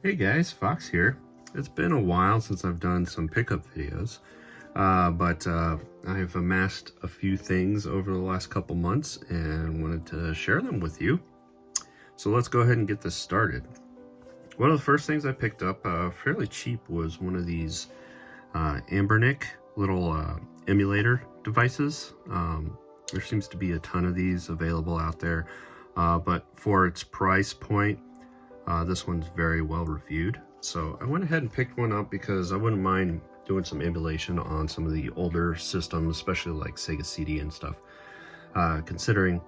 Hey guys, Fox here. It's been a while since I've done some pickup videos, but I've amassed a few things over the last couple months and wanted to share them with you. So let's go ahead and get this started. One of the first things I picked up fairly cheap was one of these Ambernick little emulator devices. There seems to be a ton of these available out there, but for its price point, this one's very well reviewed. So I went ahead and picked one up because I wouldn't mind doing some emulation on some of the older systems, especially like Sega CD and stuff. Considering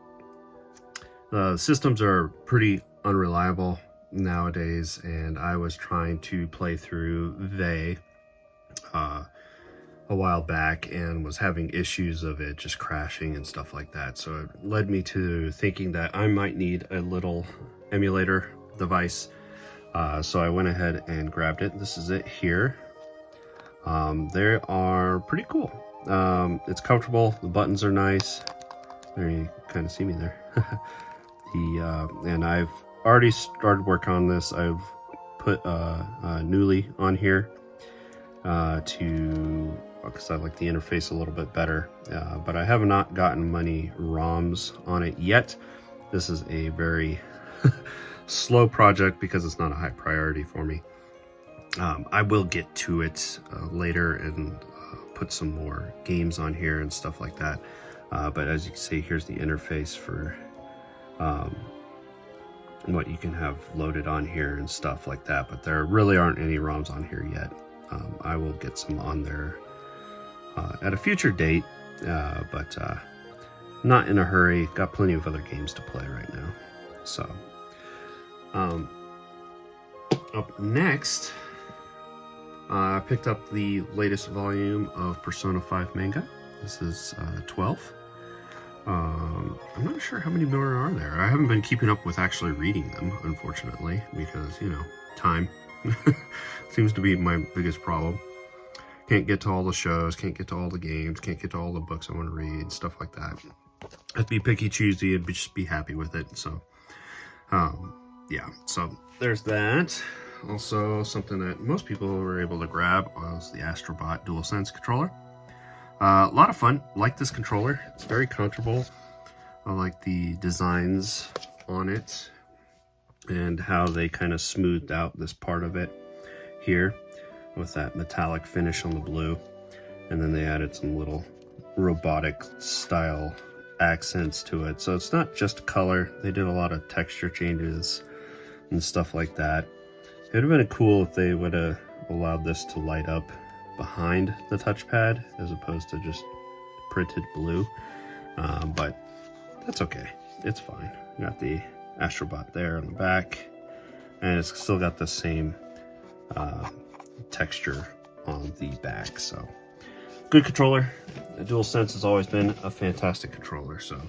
the systems are pretty unreliable nowadays, and I was trying to play through a while back and was having issues of it just crashing and stuff like that. So it led me to thinking that I might need a little emulator device. So I went ahead and grabbed it. This is it here. They are pretty cool. It's comfortable. The buttons are nice. There, you kind of see me there. And I've already started work on this. I've put Newly on here because I like the interface a little bit better, but I have not gotten many ROMs on it yet. This is a very slow project because it's not a high priority for me. I will get to it later and put some more games on here and stuff like that. But as you can see, here's the interface for what you can have loaded on here and stuff like that. But there really aren't any ROMs on here yet. I will get some on there at a future date, but not in a hurry. Got plenty of other games to play right now. So up next, I picked up the latest volume of Persona 5 manga. This is 12. I'm not sure how many more are there. I haven't been keeping up with actually reading them, unfortunately, because, you know, time seems to be my biggest problem. Can't get to all the shows, can't get to all the games, can't get to all the books I want to read, stuff like that. I'd be picky choosy and just be happy with it. So, yeah, so there's that. Also, something that most people were able to grab was the Astrobot DualSense controller. A lot of fun. Like this controller. It's very comfortable. I like the designs on it and how they kind of smoothed out this part of it here with that metallic finish on the blue. And then they added some little robotic style accents to it. So it's not just color. They did a lot of texture changes and stuff like that. It would have been cool if they would have allowed this to light up behind the touchpad as opposed to just printed blue, but that's okay. It's fine. You got the Astrobot there on the back, and it's still got the same texture on the back. So good controller. The DualSense has always been a fantastic controller. So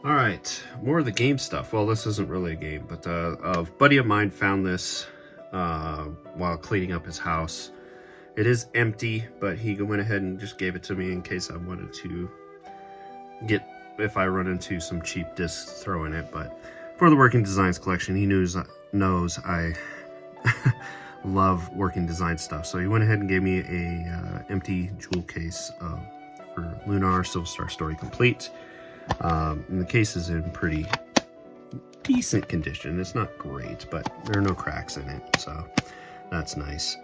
all right, more of the game stuff. Well, this isn't really a game, but a buddy of mine found this while cleaning up his house. It is empty, but he went ahead and just gave it to me in case I wanted to get, if I run into some cheap discs, throw in it. But for the Working Designs collection, he knows I love working design stuff. So he went ahead and gave me a empty jewel case for Lunar Silver Star Story Complete. And the case is in pretty decent condition. It's not great, but there are no cracks in it, so that's nice.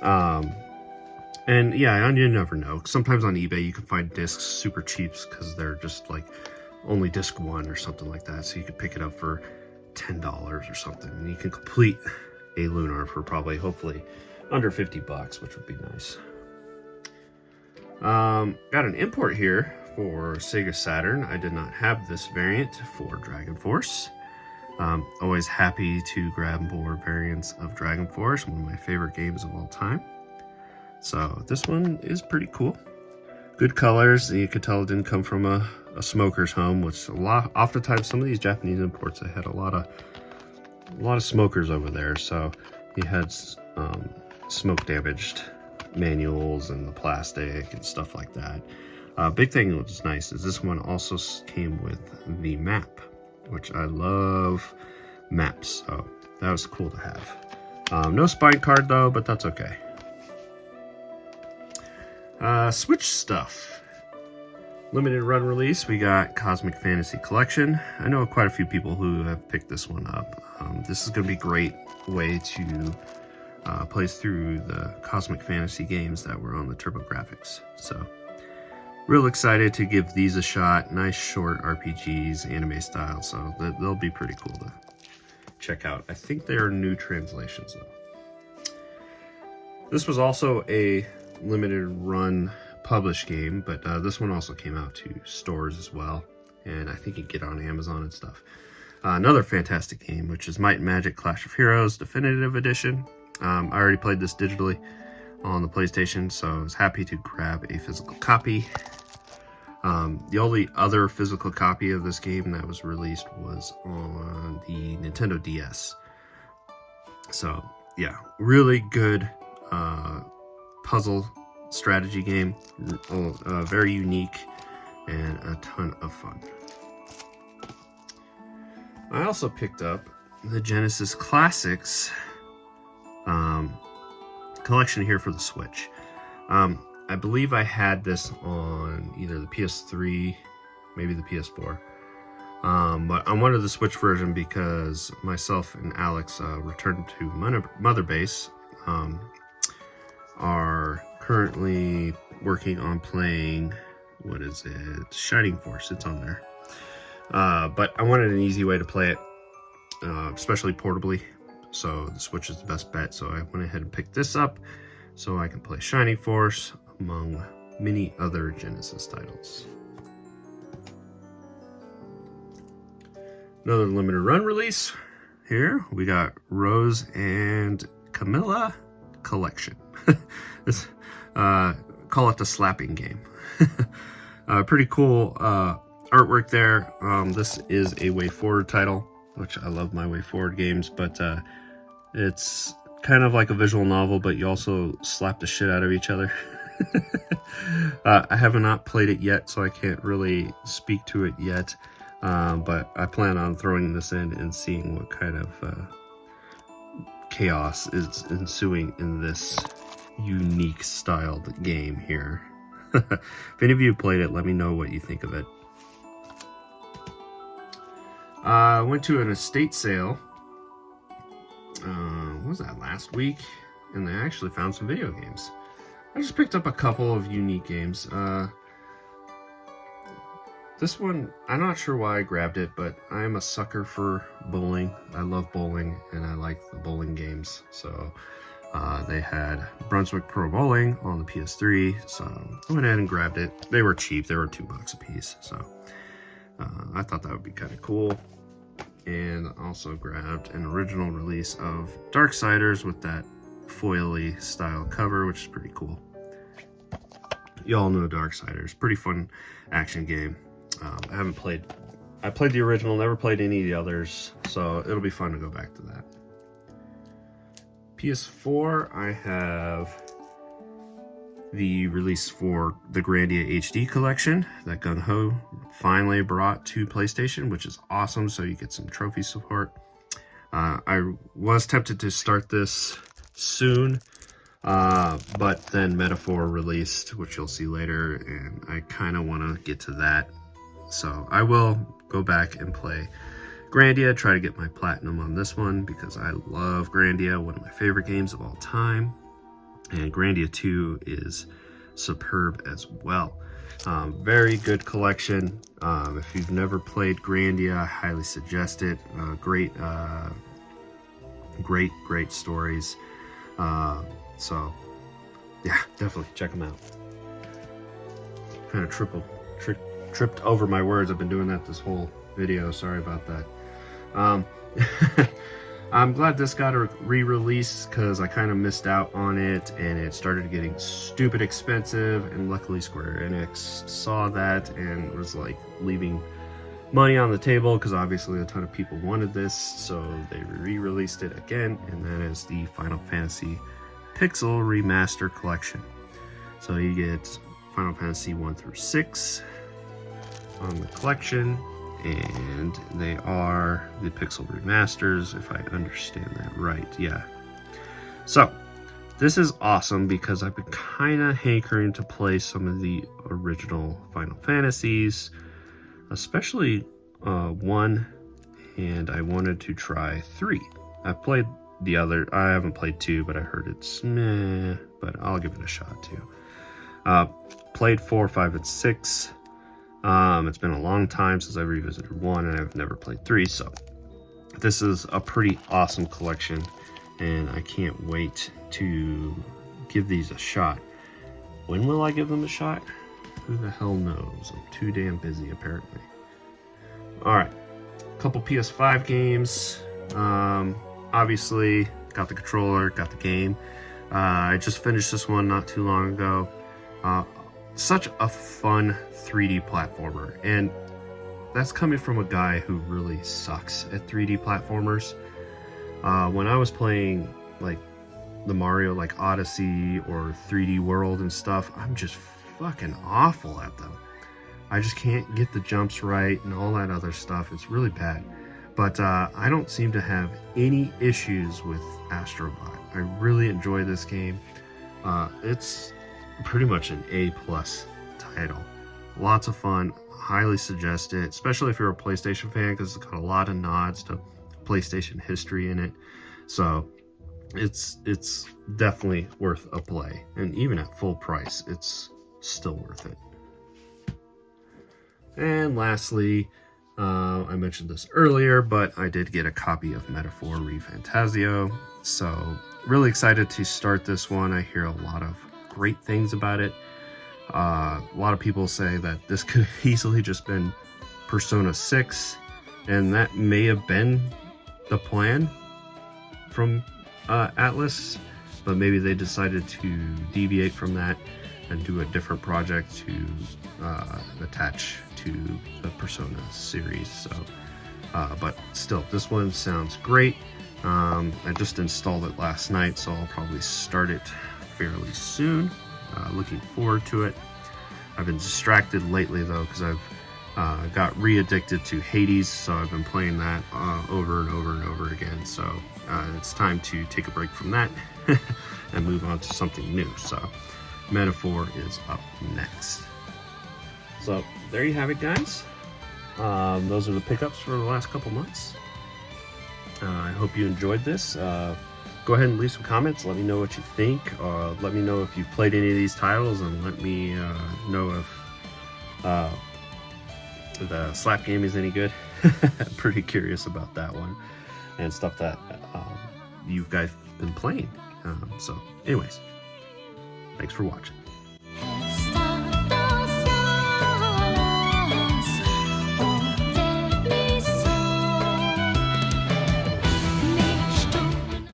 And yeah, you never know. Sometimes on eBay you can find discs super cheap because they're just like only disc 1 or something like that. So you could pick it up for $10 or something, and you can complete a Lunar for probably, hopefully, under $50, which would be nice. Got an import here for Sega Saturn. I did not have this variant for Dragon Force. Always happy to grab more variants of Dragon Force, one of my favorite games of all time. So this one is pretty cool. Good colors. You could tell it didn't come from a smoker's home, which oftentimes some of these Japanese imports, they had a lot of smokers over there. So you had smoke damaged manuals and the plastic and stuff like that. Big thing that was nice is this one also came with the map, which I love maps. So that was cool to have. No spine card though, but that's okay. Switch stuff. Limited run release, we got Cosmic Fantasy Collection. I know quite a few people who have picked this one up. This is going to be a great way to play through the Cosmic Fantasy games that were on the TurboGrafx. So, real excited to give these a shot. Nice short RPGs, anime style, so they'll be pretty cool to check out. I think they are new translations though. This was also a limited run published game, but this one also came out to stores as well, and I think you can get on Amazon and stuff. Another fantastic game, which is Might and Magic Clash of Heroes Definitive Edition. I already played this digitally on the PlayStation, so I was happy to grab a physical copy. The only other physical copy of this game that was released was on the Nintendo DS. So yeah, really good puzzle strategy game, very unique and a ton of fun. I also picked up the Genesis Classics collection here for the Switch. I believe I had this on either the PS3, maybe the PS4, but I wanted the Switch version because myself and Alex returned to Mother Base, are currently working on playing, what is it, Shining Force. It's on there, but I wanted an easy way to play it, especially portably, so the Switch is the best bet. So I went ahead and picked this up so I can play Shining Force among many other Genesis titles. Another limited run release here, we got Rose and Camilla Collection. This call it the slapping game. Pretty cool artwork there. This is a way forward title, which I love my way forward games, but it's kind of like a visual novel, but you also slap the shit out of each other. I have not played it yet, so I can't really speak to it yet, but I plan on throwing this in and seeing what kind of chaos is ensuing in this unique styled game here. If any of you played it, let me know what you think of it. I went to an estate sale, what was that, last week? And I actually found some video games. I just picked up a couple of unique games. This one, I'm not sure why I grabbed it, but I'm a sucker for bowling. I love bowling, and I like the bowling games. So they had Brunswick Pro Bowling on the PS3, so I went ahead and grabbed it. They were cheap. They were $2 a piece, so I thought that would be kind of cool. And also grabbed an original release of Darksiders with that foily style cover, which is pretty cool. You all know Darksiders, pretty fun action game. I played the original, never played any of the others, so it'll be fun to go back to that. PS4, I have the release for the Grandia HD collection that Gung-Ho finally brought to PlayStation, which is awesome, so you get some trophy support. I was tempted to start this soon, but then Metaphor released, which you'll see later, and I kind of want to get to that. So I will go back and play Grandia, try to get my platinum on this one, because I love Grandia, one of my favorite games of all time. And Grandia 2 is superb as well. Very good collection. If you've never played Grandia, I highly suggest it. Great stories. So yeah, definitely check them out. Kind of tripped over my words. I've been doing that this whole video. Sorry about that. I'm glad this got a re-release because I kind of missed out on it and it started getting stupid expensive, and luckily Square Enix saw that and was like leaving money on the table because obviously a ton of people wanted this, so they re-released it again, and that is the Final Fantasy Pixel Remaster Collection. So you get Final Fantasy 1 through 6 on the collection, and they are the Pixel remasters, if I understand that right. Yeah. So this is awesome because I've been kind of hankering to play some of the original Final Fantasies, especially 1, and I wanted to try 3. I've played the other, I haven't played 2, but I heard it's meh, but I'll give it a shot too. Played 4, 5, and 6. It's been a long time since I revisited 1, and I've never played 3, so this is a pretty awesome collection, and I can't wait to give these a shot. When will I give them a shot? Who the hell knows? I'm too damn busy, apparently. Alright, a couple PS5 games. Obviously, got the controller, got the game. I just finished this one not too long ago. Such a fun 3D platformer, and that's coming from a guy who really sucks at 3D platformers. When I was playing like the Mario like Odyssey or 3D World and stuff, I'm just fucking awful at them. I just can't get the jumps right and all that other stuff. It's really bad. But I don't seem to have any issues with Astrobot. I really enjoy this game. It's pretty much an A+ title. Lots of fun. Highly suggest it, especially if you're a PlayStation fan, because it's got a lot of nods to PlayStation history in it. So it's definitely worth a play, and even at full price, it's still worth it. And lastly, I mentioned this earlier, but I did get a copy of Metaphor ReFantazio, so really excited to start this one. I hear a lot of great things about it. A lot of people say that this could easily just been Persona 6, and that may have been the plan from Atlas, but maybe they decided to deviate from that and do a different project to attach to the Persona series. So, but still, this one sounds great. I just installed it last night, so I'll probably start it fairly soon. Looking forward to it. I've been distracted lately though, because I've got re-addicted to Hades, so I've been playing that over and over and over again. So it's time to take a break from that and move on to something new. So Metaphor is up next. So there you have it, guys. Those are the pickups for the last couple months. I hope you enjoyed this. Go ahead and leave some comments. Let me know what you think. Let me know if you've played any of these titles, and let me know if the slap game is any good. I'm pretty curious about that one and stuff that you guys been playing. So anyways, thanks for watching.